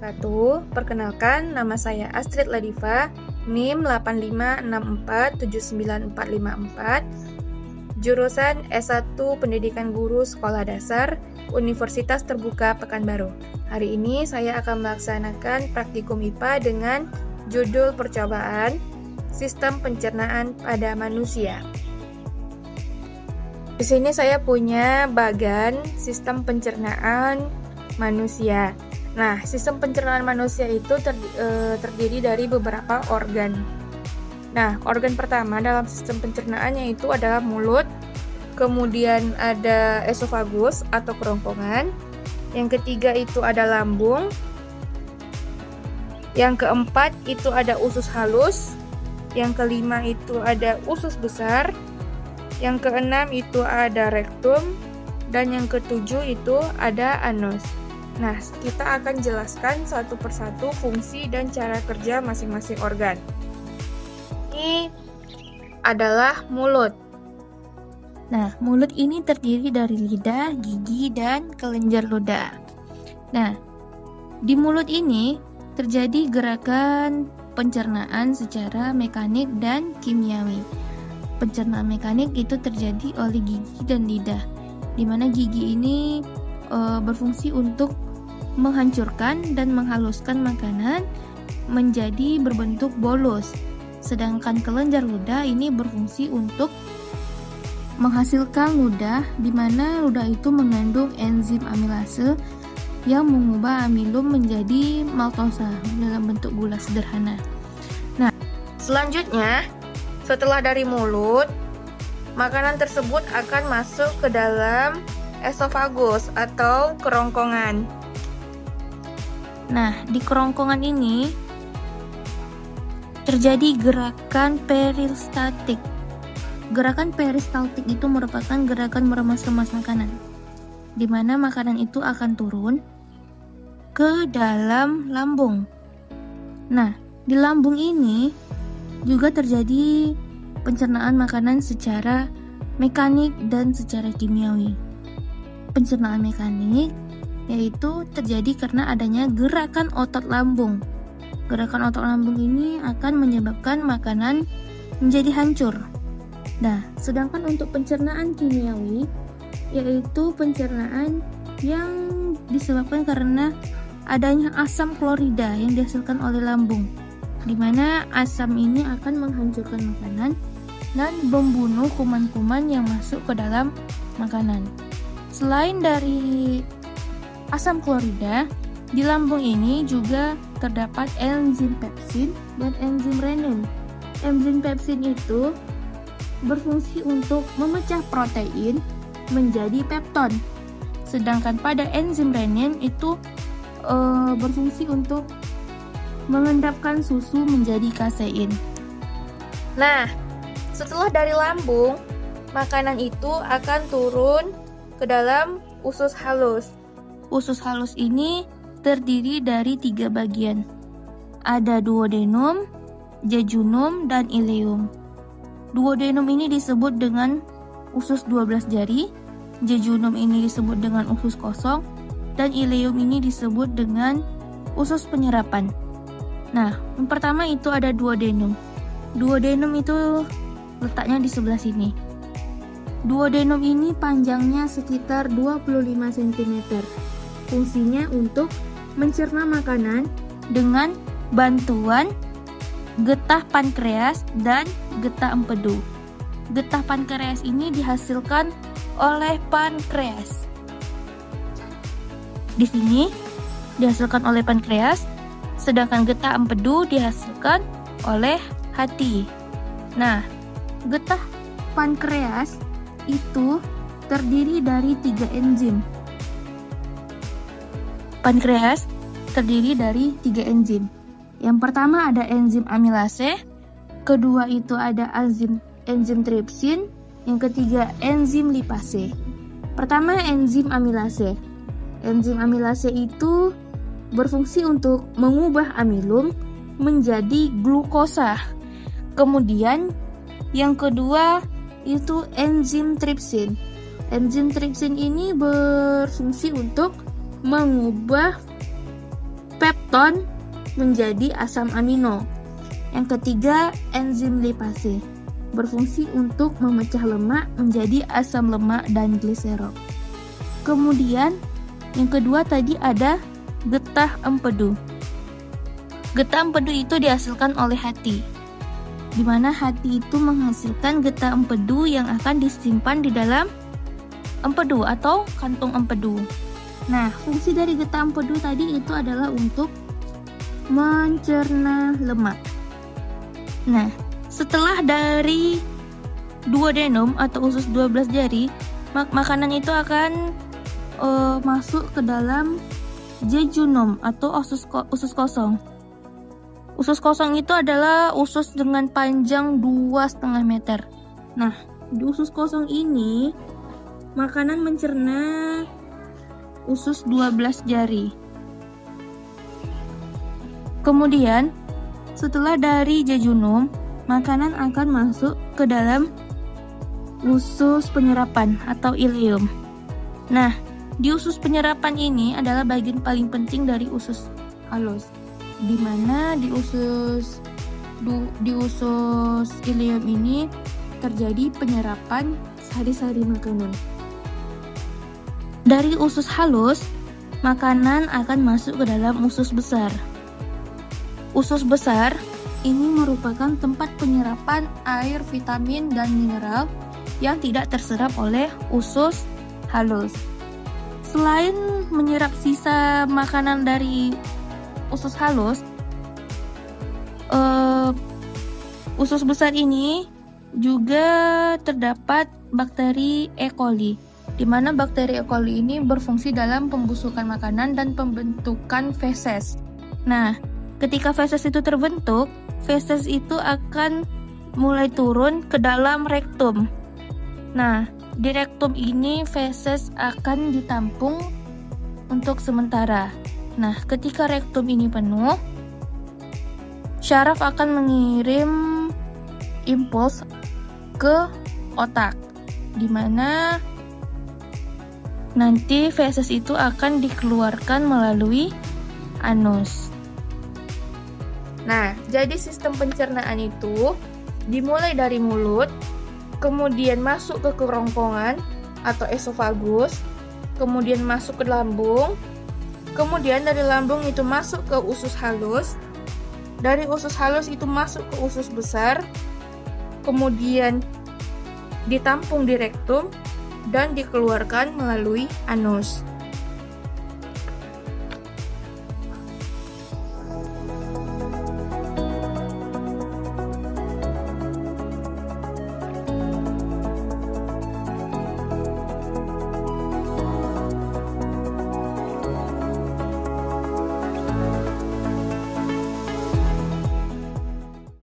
wabarakatuh. Perkenalkan, nama saya Astrid Ladifa, NIM 856479454, jurusan S1 Pendidikan Guru Sekolah Dasar, Universitas Terbuka Pekanbaru. Hari ini saya akan melaksanakan praktikum IPA dengan judul percobaan Sistem Pencernaan pada Manusia. Di sini saya punya bagan sistem pencernaan manusia. Nah, sistem pencernaan manusia itu terdiri dari beberapa organ. Nah, organ pertama dalam sistem pencernaan yaitu adalah mulut, kemudian ada esofagus atau kerongkongan, yang ketiga itu ada lambung, yang keempat itu ada usus halus, yang kelima itu ada usus besar, yang keenam itu ada rektum, dan yang ketujuh itu ada anus. Nah, kita akan jelaskan satu persatu fungsi dan cara kerja masing-masing organ. Ini adalah mulut. Nah, mulut ini terdiri dari lidah, gigi, dan kelenjar ludah. Nah, di mulut ini terjadi gerakan pencernaan secara mekanik dan kimiawi. Pencernaan mekanik itu terjadi oleh gigi dan lidah, di mana gigi ini berfungsi untuk menghancurkan dan menghaluskan makanan menjadi berbentuk bolus. Sedangkan kelenjar ludah ini berfungsi untuk menghasilkan ludah, di mana ludah itu mengandung enzim amilase yang mengubah amilum menjadi maltosa dalam bentuk gula sederhana. Nah, selanjutnya setelah dari mulut, makanan tersebut akan masuk ke dalam esofagus atau kerongkongan. Nah, di kerongkongan ini terjadi gerakan peristaltik. Gerakan peristaltik itu merupakan gerakan meremas-remas makanan, di mana makanan itu akan turun ke dalam lambung. Nah, di lambung ini juga terjadi pencernaan makanan secara mekanik dan secara kimiawi. Pencernaan mekanik yaitu terjadi karena adanya gerakan otot lambung. Gerakan otot lambung ini akan menyebabkan makanan menjadi hancur. Nah, sedangkan untuk pencernaan kimiawi yaitu pencernaan yang disebabkan karena adanya asam klorida yang dihasilkan oleh lambung, di mana asam ini akan menghancurkan makanan dan membunuh kuman-kuman yang masuk ke dalam makanan. Selain dari asam klorida, di lambung ini juga terdapat enzim pepsin dan enzim renin. Enzim pepsin itu berfungsi untuk memecah protein menjadi pepton. Sedangkan pada enzim renin itu berfungsi untuk mengendapkan susu menjadi kasein. Nah, setelah dari lambung, makanan itu akan turun ke dalam usus halus. Usus halus ini terdiri dari 3 bagian. Ada duodenum, jejunum, dan ileum. Duodenum ini disebut dengan usus 12 jari, jejunum ini disebut dengan usus kosong, dan ileum ini disebut dengan usus penyerapan. Nah, yang pertama itu ada duodenum. Duodenum itu letaknya di sebelah sini. Duodenum ini panjangnya sekitar 25 cm. Fungsinya untuk mencerna makanan dengan bantuan getah pankreas dan getah empedu. Getah pankreas ini dihasilkan oleh pankreas. Di sini dihasilkan oleh pankreas, sedangkan getah empedu dihasilkan oleh hati. Nah, getah pankreas itu terdiri dari 3 enzim. Pankreas terdiri dari 3 enzim. Yang pertama ada enzim amilase, kedua itu ada enzim tripsin, yang ketiga enzim lipase. Pertama, enzim amilase. Enzim amilase itu berfungsi untuk mengubah amilum menjadi glukosa. Kemudian yang kedua itu enzim tripsin. Enzim tripsin ini berfungsi untuk mengubah pepton menjadi asam amino. Yang ketiga, enzim lipase berfungsi untuk memecah lemak menjadi asam lemak dan gliserol. Kemudian yang kedua tadi ada getah empedu. Getah empedu itu dihasilkan oleh hati, di mana hati itu menghasilkan getah empedu yang akan disimpan di dalam empedu atau kantung empedu. Nah, fungsi dari getah empedu tadi itu adalah untuk mencerna lemak. Nah, setelah dari duodenum atau usus 12 jari, makanan itu akan masuk ke dalam jejunum atau usus kosong. Usus kosong itu adalah usus dengan panjang 2,5 meter. Nah, di usus kosong ini makanan mencerna usus 12 jari. Kemudian, setelah dari jejunum, makanan akan masuk ke dalam usus penyerapan atau ileum. Nah, di usus penyerapan ini adalah bagian paling penting dari usus halus, di mana di usus ileum ini terjadi penyerapan sari-sari makanan. Dari usus halus, makanan akan masuk ke dalam usus besar. Usus besar ini merupakan tempat penyerapan air, vitamin, dan mineral yang tidak terserap oleh usus halus. Selain menyerap sisa makanan dari usus halus, usus besar ini juga terdapat bakteri E. coli, di mana bakteri E. coli ini berfungsi dalam pembusukan makanan dan pembentukan feses. Nah, ketika feses itu terbentuk, feses itu akan mulai turun ke dalam rektum. Nah, di rektum ini feses akan ditampung untuk sementara. Nah, ketika rektum ini penuh, syaraf akan mengirim impuls ke otak, di mana nanti feses itu akan dikeluarkan melalui anus. Nah, jadi sistem pencernaan itu dimulai dari mulut, kemudian masuk ke kerongkongan atau esofagus, kemudian masuk ke lambung, kemudian dari lambung itu masuk ke usus halus, dari usus halus itu masuk ke usus besar, kemudian ditampung di rektum dan dikeluarkan melalui anus.